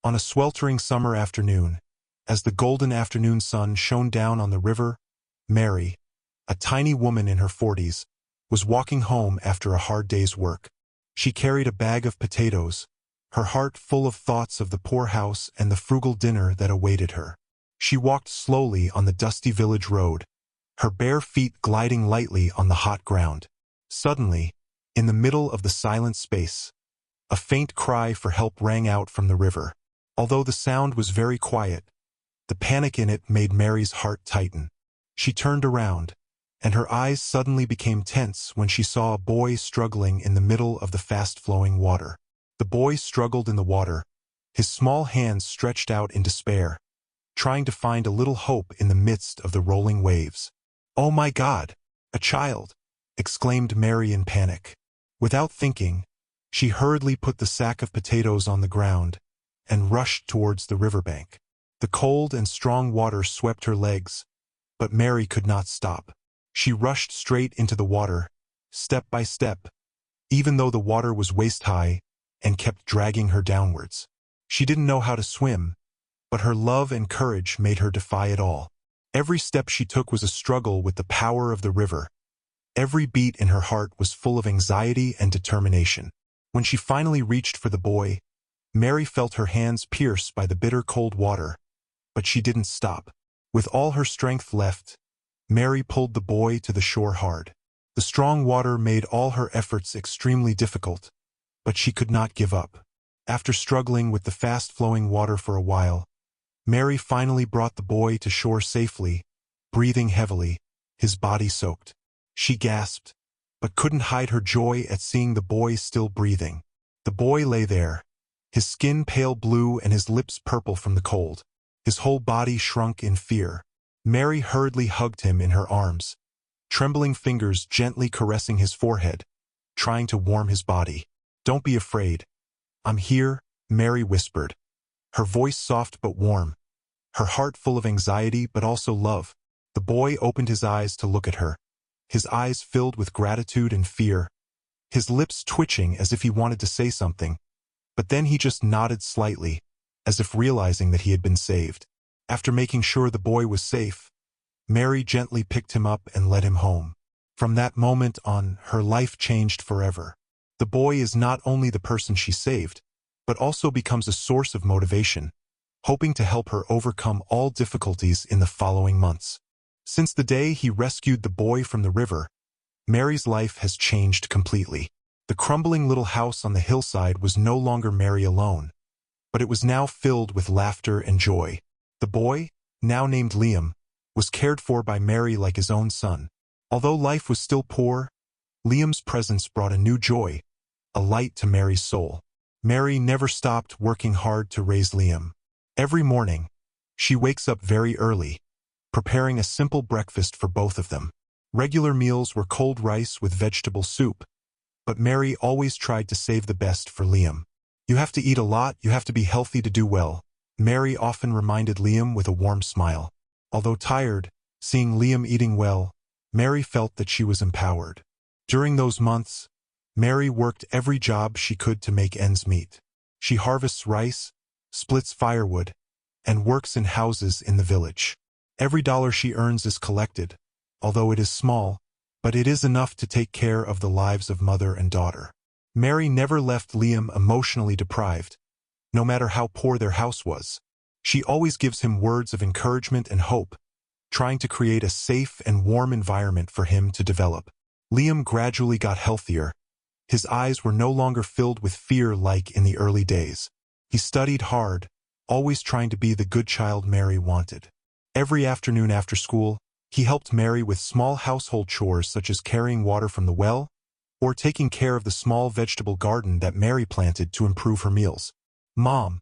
On a sweltering summer afternoon, as the golden afternoon sun shone down on the river, Mary, a tiny woman in her 40s, was walking home after a hard day's work. She carried a bag of potatoes, her heart full of thoughts of the poor house and the frugal dinner that awaited her. She walked slowly on the dusty village road, her bare feet gliding lightly on the hot ground. Suddenly, in the middle of the silent space, a faint cry for help rang out from the river. Although the sound was very quiet, the panic in it made Mary's heart tighten. She turned around, and her eyes suddenly became tense when she saw a boy struggling in the middle of the fast-flowing water. The boy struggled in the water, his small hands stretched out in despair, trying to find a little hope in the midst of the rolling waves. "Oh my God, a child!" exclaimed Mary in panic. Without thinking, she hurriedly put the sack of potatoes on the ground and rushed towards the riverbank. The cold and strong water swept her legs, but Mary could not stop. She rushed straight into the water, step by step, even though the water was waist-high and kept dragging her downwards. She didn't know how to swim, but her love and courage made her defy it all. Every step she took was a struggle with the power of the river. Every beat in her heart was full of anxiety and determination. When she finally reached for the boy, Mary felt her hands pierced by the bitter cold water, but she didn't stop. With all her strength left, Mary pulled the boy to the shore hard. The strong water made all her efforts extremely difficult, but she could not give up. After struggling with the fast-flowing water for a while, Mary finally brought the boy to shore safely, breathing heavily, his body soaked. She gasped, but couldn't hide her joy at seeing the boy still breathing. The boy lay there, his skin pale blue and his lips purple from the cold. His whole body shrunk in fear. Mary hurriedly hugged him in her arms, trembling fingers gently caressing his forehead, trying to warm his body. "Don't be afraid. I'm here," Mary whispered, her voice soft but warm, her heart full of anxiety but also love. The boy opened his eyes to look at her, his eyes filled with gratitude and fear, his lips twitching as if he wanted to say something, but then he just nodded slightly, as if realizing that he had been saved. After making sure the boy was safe, Mary gently picked him up and led him home. From that moment on, her life changed forever. The boy is not only the person she saved, but also becomes a source of motivation, hoping to help her overcome all difficulties in the following months. Since the day he rescued the boy from the river, Mary's life has changed completely. The crumbling little house on the hillside was no longer Mary alone, but it was now filled with laughter and joy. The boy, now named Liam, was cared for by Mary like his own son. Although life was still poor, Liam's presence brought a new joy, a light to Mary's soul. Mary never stopped working hard to raise Liam. Every morning, she wakes up very early, preparing a simple breakfast for both of them. Regular meals were cold rice with vegetable soup, but Mary always tried to save the best for Liam. "You have to eat a lot, you have to be healthy to do well," Mary often reminded Liam with a warm smile. Although tired, seeing Liam eating well, Mary felt that she was empowered. During those months, Mary worked every job she could to make ends meet. She harvests rice, splits firewood, and works in houses in the village. Every dollar she earns is collected, although it is small, but it is enough to take care of the lives of mother and daughter. Mary never left Liam emotionally deprived, no matter how poor their house was. She always gives him words of encouragement and hope, trying to create a safe and warm environment for him to develop. Liam gradually got healthier. His eyes were no longer filled with fear like in the early days. He studied hard, always trying to be the good child Mary wanted. Every afternoon after school, he helped Mary with small household chores such as carrying water from the well or taking care of the small vegetable garden that Mary planted to improve her meals. "Mom,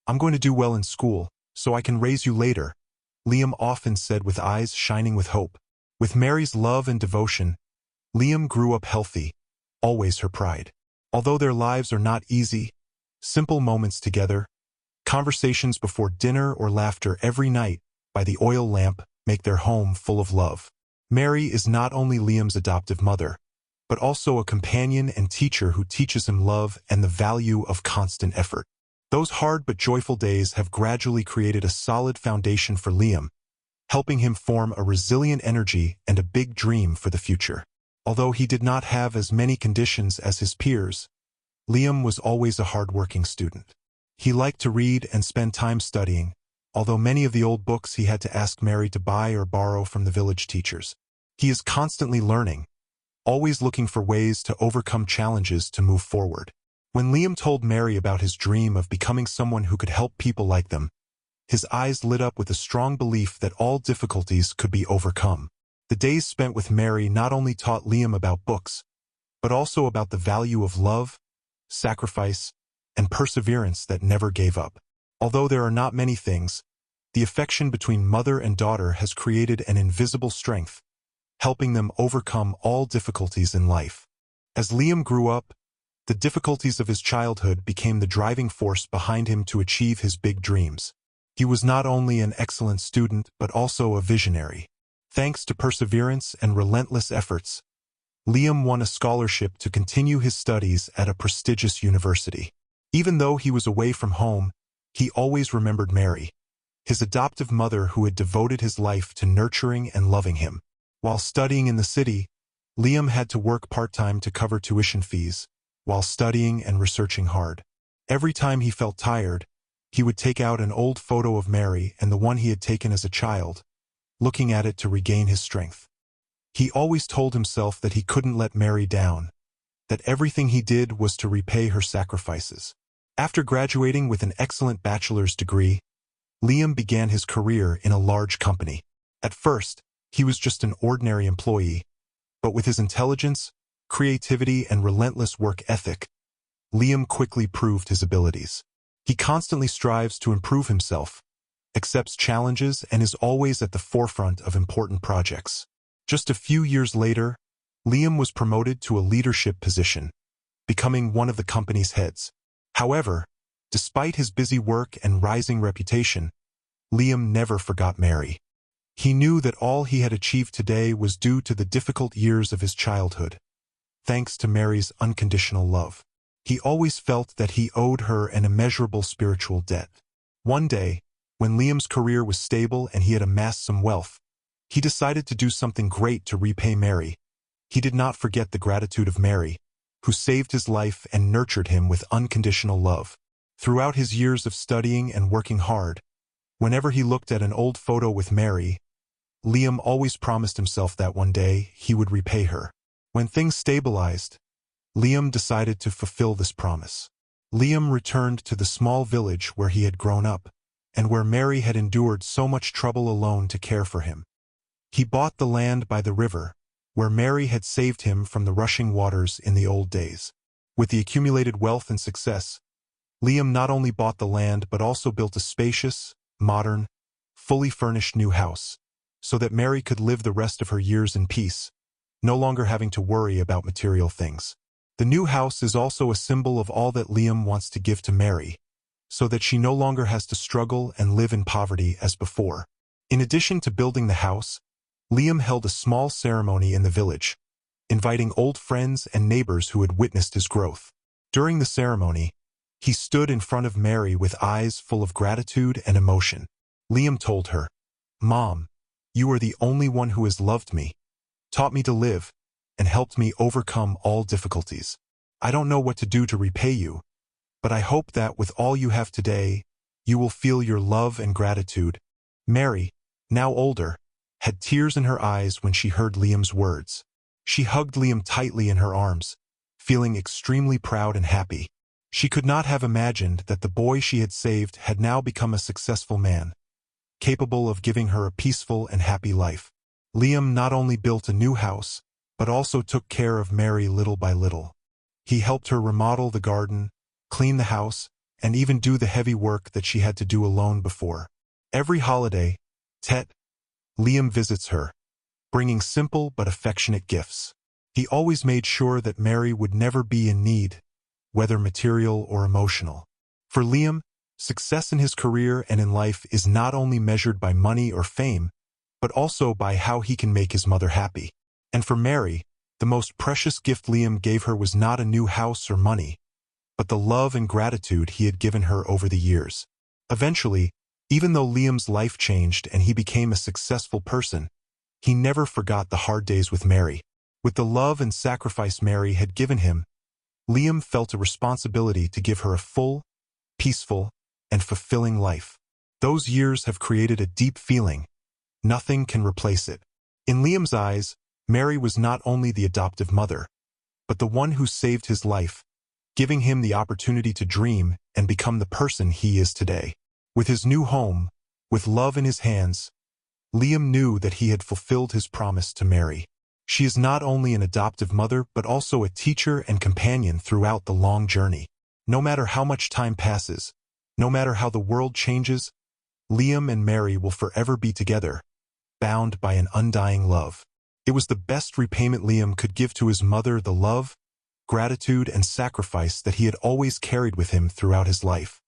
I'm going to do well in school, so I can raise you later," Liam often said with eyes shining with hope. With Mary's love and devotion, Liam grew up healthy, always her pride. Although their lives are not easy, simple moments together, conversations before dinner or laughter every night by the oil lamp make their home full of love. Mary is not only Liam's adoptive mother, but also a companion and teacher who teaches him love and the value of constant effort. Those hard but joyful days have gradually created a solid foundation for Liam, helping him form a resilient energy and a big dream for the future. Although he did not have as many conditions as his peers, Liam was always a hard-working student. He liked to read and spend time studying, although many of the old books he had to ask Mary to buy or borrow from the village teachers. He is constantly learning, always looking for ways to overcome challenges to move forward. When Liam told Mary about his dream of becoming someone who could help people like them, his eyes lit up with a strong belief that all difficulties could be overcome. The days spent with Mary not only taught Liam about books, but also about the value of love, sacrifice, and perseverance that never gave up. Although there are not many things, the affection between mother and daughter has created an invisible strength, helping them overcome all difficulties in life. As Liam grew up, the difficulties of his childhood became the driving force behind him to achieve his big dreams. He was not only an excellent student but also a visionary. Thanks to perseverance and relentless efforts, Liam won a scholarship to continue his studies at a prestigious university. Even though he was away from home, he always remembered Mary, his adoptive mother who had devoted his life to nurturing and loving him. While studying in the city, Liam had to work part-time to cover tuition fees, while studying and researching hard. Every time he felt tired, he would take out an old photo of Mary and the one he had taken as a child, looking at it to regain his strength. He always told himself that he couldn't let Mary down, that everything he did was to repay her sacrifices. After graduating with an excellent bachelor's degree, Liam began his career in a large company. At first, he was just an ordinary employee, but with his intelligence, creativity, and relentless work ethic, Liam quickly proved his abilities. He constantly strives to improve himself, accepts challenges, and is always at the forefront of important projects. Just a few years later, Liam was promoted to a leadership position, becoming one of the company's heads. However, despite his busy work and rising reputation, Liam never forgot Mary. He knew that all he had achieved today was due to the difficult years of his childhood, thanks to Mary's unconditional love. He always felt that he owed her an immeasurable spiritual debt. One day, when Liam's career was stable and he had amassed some wealth, he decided to do something great to repay Mary. He did not forget the gratitude of Mary, who saved his life and nurtured him with unconditional love. Throughout his years of studying and working hard, whenever he looked at an old photo with Mary, Liam always promised himself that one day he would repay her. When things stabilized, Liam decided to fulfill this promise. Liam returned to the small village where he had grown up, and where Mary had endured so much trouble alone to care for him. He bought the land by the river, where Mary had saved him from the rushing waters in the old days. With the accumulated wealth and success, Liam not only bought the land but also built a spacious, modern, fully furnished new house, so that Mary could live the rest of her years in peace, no longer having to worry about material things. The new house is also a symbol of all that Liam wants to give to Mary, so that she no longer has to struggle and live in poverty as before. In addition to building the house, Liam held a small ceremony in the village, inviting old friends and neighbors who had witnessed his growth. During the ceremony, he stood in front of Mary with eyes full of gratitude and emotion. Liam told her, "Mom, you are the only one who has loved me, taught me to live, and helped me overcome all difficulties. I don't know what to do to repay you, but I hope that with all you have today, you will feel your love and gratitude." Mary, now older, had tears in her eyes when she heard Liam's words. She hugged Liam tightly in her arms, feeling extremely proud and happy. She could not have imagined that the boy she had saved had now become a successful man, capable of giving her a peaceful and happy life. Liam not only built a new house, but also took care of Mary little by little. He helped her remodel the garden, clean the house, and even do the heavy work that she had to do alone before. Every holiday, Liam visits her, bringing simple but affectionate gifts. He always made sure that Mary would never be in need, whether material or emotional. For Liam, success in his career and in life is not only measured by money or fame, but also by how he can make his mother happy. And for Mary, the most precious gift Liam gave her was not a new house or money, but the love and gratitude he had given her over the years. Eventually, even though Liam's life changed and he became a successful person, he never forgot the hard days with Mary. With the love and sacrifice Mary had given him, Liam felt a responsibility to give her a full, peaceful, and fulfilling life. Those years have created a deep feeling. Nothing can replace it. In Liam's eyes, Mary was not only the adoptive mother, but the one who saved his life, giving him the opportunity to dream and become the person he is today. With his new home, with love in his hands, Liam knew that he had fulfilled his promise to Mary. She is not only an adoptive mother but also a teacher and companion throughout the long journey. No matter how much time passes, no matter how the world changes, Liam and Mary will forever be together, bound by an undying love. It was the best repayment Liam could give to his mother, the love, gratitude, and sacrifice that he had always carried with him throughout his life.